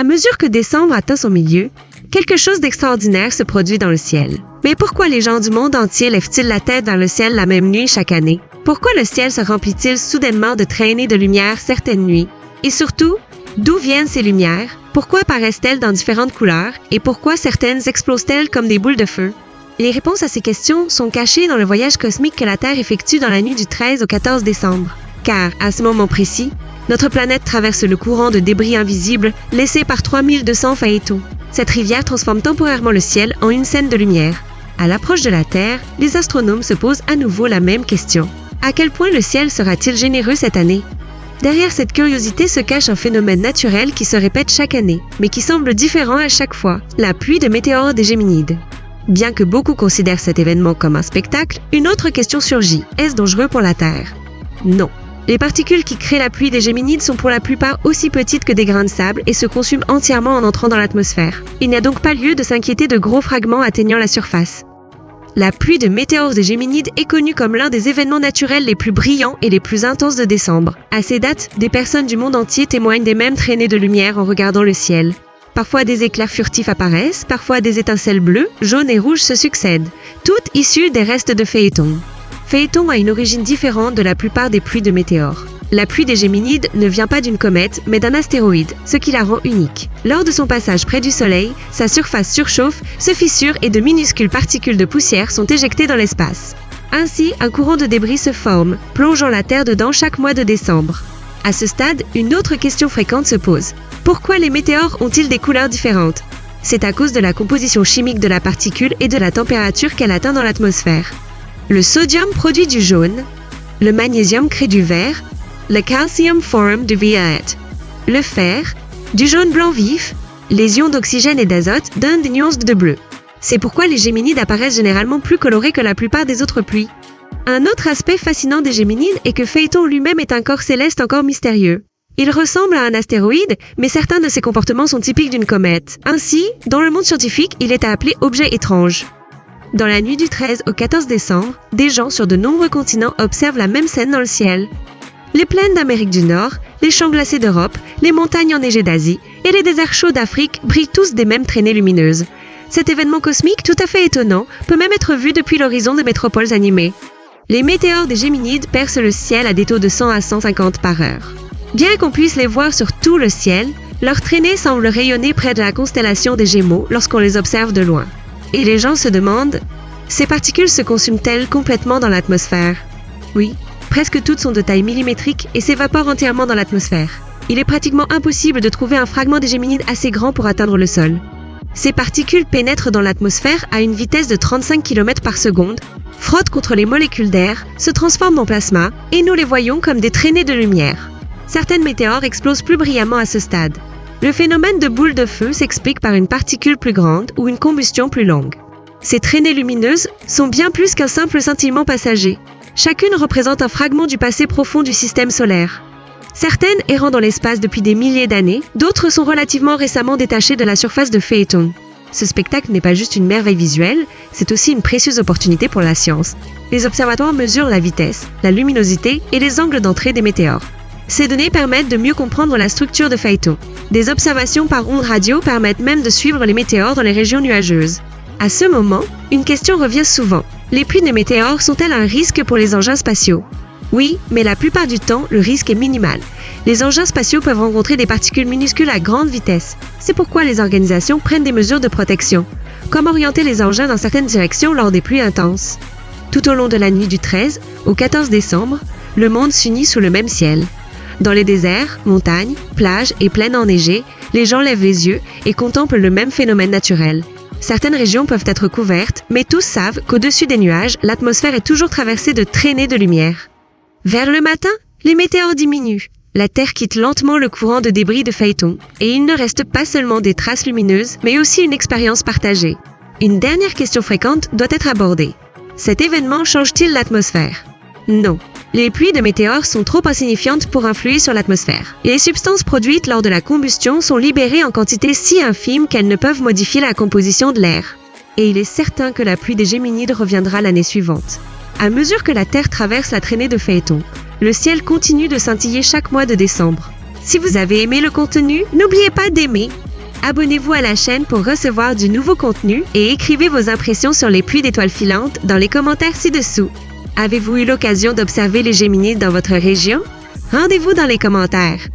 À mesure que décembre atteint son milieu, quelque chose d'extraordinaire se produit dans le ciel. Mais pourquoi les gens du monde entier lèvent-ils la tête vers le ciel la même nuit chaque année? Pourquoi le ciel se remplit-il soudainement de traînées de lumière certaines nuits? Et surtout, d'où viennent ces lumières? Pourquoi apparaissent-elles dans différentes couleurs? Et pourquoi certaines explosent-elles comme des boules de feu? Les réponses à ces questions sont cachées dans le voyage cosmique que la Terre effectue dans la nuit du 13 au 14 décembre. Car, à ce moment précis, notre planète traverse le courant de débris invisibles laissé par 3200 phaétons. Cette rivière transforme temporairement le ciel en une scène de lumière. À l'approche de la Terre, les astronomes se posent à nouveau la même question. À quel point le ciel sera-t-il généreux cette année? Derrière cette curiosité se cache un phénomène naturel qui se répète chaque année, mais qui semble différent à chaque fois, la pluie de météores des Géminides. Bien que beaucoup considèrent cet événement comme un spectacle, une autre question surgit. Est-ce dangereux pour la Terre? Non. Les particules qui créent la pluie des Géminides sont pour la plupart aussi petites que des grains de sable et se consument entièrement en entrant dans l'atmosphère. Il n'y a donc pas lieu de s'inquiéter de gros fragments atteignant la surface. La pluie de météores des Géminides est connue comme l'un des événements naturels les plus brillants et les plus intenses de décembre. À ces dates, des personnes du monde entier témoignent des mêmes traînées de lumière en regardant le ciel. Parfois des éclairs furtifs apparaissent, parfois des étincelles bleues, jaunes et rouges se succèdent, toutes issues des restes de phaétons. Phaéton a une origine différente de la plupart des pluies de météores. La pluie des Géminides ne vient pas d'une comète, mais d'un astéroïde, ce qui la rend unique. Lors de son passage près du Soleil, sa surface surchauffe, se fissure et de minuscules particules de poussière sont éjectées dans l'espace. Ainsi, un courant de débris se forme, plongeant la Terre dedans chaque mois de décembre. À ce stade, une autre question fréquente se pose. Pourquoi les météores ont-ils des couleurs différentes? C'est à cause de la composition chimique de la particule et de la température qu'elle atteint dans l'atmosphère. Le sodium produit du jaune, le magnésium crée du vert, le calcium forme du violet, le fer, du jaune blanc vif, les ions d'oxygène et d'azote donnent des nuances de bleu. C'est pourquoi les Géminides apparaissent généralement plus colorés que la plupart des autres pluies. Un autre aspect fascinant des Géminides est que Phaéton lui-même est un corps céleste encore mystérieux. Il ressemble à un astéroïde, mais certains de ses comportements sont typiques d'une comète. Ainsi, dans le monde scientifique, il est appelé objet étrange. Dans la nuit du 13 au 14 décembre, des gens sur de nombreux continents observent la même scène dans le ciel. Les plaines d'Amérique du Nord, les champs glacés d'Europe, les montagnes enneigées d'Asie et les déserts chauds d'Afrique brillent tous des mêmes traînées lumineuses. Cet événement cosmique tout à fait étonnant peut même être vu depuis l'horizon des métropoles animées. Les météores des Géminides percent le ciel à des taux de 100 à 150 par heure. Bien qu'on puisse les voir sur tout le ciel, leurs traînées semblent rayonner près de la constellation des Gémeaux lorsqu'on les observe de loin. Et les gens se demandent, ces particules se consument-elles complètement dans l'atmosphère? Oui, presque toutes sont de taille millimétrique et s'évaporent entièrement dans l'atmosphère. Il est pratiquement impossible de trouver un fragment des Géminides assez grand pour atteindre le sol. Ces particules pénètrent dans l'atmosphère à une vitesse de 35 km par seconde, frottent contre les molécules d'air, se transforment en plasma et nous les voyons comme des traînées de lumière. Certaines météores explosent plus brillamment à ce stade. Le phénomène de boule de feu s'explique par une particule plus grande ou une combustion plus longue. Ces traînées lumineuses sont bien plus qu'un simple scintillement passager. Chacune représente un fragment du passé profond du système solaire. Certaines errant dans l'espace depuis des milliers d'années, d'autres sont relativement récemment détachées de la surface de Phaéton. Ce spectacle n'est pas juste une merveille visuelle, c'est aussi une précieuse opportunité pour la science. Les observatoires mesurent la vitesse, la luminosité et les angles d'entrée des météores. Ces données permettent de mieux comprendre la structure de Phaéton. Des observations par ondes radio permettent même de suivre les météores dans les régions nuageuses. À ce moment, une question revient souvent. Les pluies de météores sont-elles un risque pour les engins spatiaux? Oui, mais la plupart du temps, le risque est minimal. Les engins spatiaux peuvent rencontrer des particules minuscules à grande vitesse. C'est pourquoi les organisations prennent des mesures de protection, comme orienter les engins dans certaines directions lors des pluies intenses. Tout au long de la nuit du 13 au 14 décembre, le monde s'unit sous le même ciel. Dans les déserts, montagnes, plages et plaines enneigées, les gens lèvent les yeux et contemplent le même phénomène naturel. Certaines régions peuvent être couvertes, mais tous savent qu'au-dessus des nuages, l'atmosphère est toujours traversée de traînées de lumière. Vers le matin, les météores diminuent. La Terre quitte lentement le courant de débris de Phaéton, et il ne reste pas seulement des traces lumineuses, mais aussi une expérience partagée. Une dernière question fréquente doit être abordée. Cet événement change-t-il l'atmosphère? Non. Les pluies de météores sont trop insignifiantes pour influer sur l'atmosphère. Les substances produites lors de la combustion sont libérées en quantité si infime qu'elles ne peuvent modifier la composition de l'air. Et il est certain que la pluie des Géminides reviendra l'année suivante. À mesure que la Terre traverse la traînée de Phaéton, le ciel continue de scintiller chaque mois de décembre. Si vous avez aimé le contenu, n'oubliez pas d'aimer, Abonnez-vous à la chaîne pour recevoir du nouveau contenu et écrivez vos impressions sur les pluies d'étoiles filantes dans les commentaires ci-dessous. Avez-vous eu l'occasion d'observer les Géminis dans votre région? Rendez-vous dans les commentaires.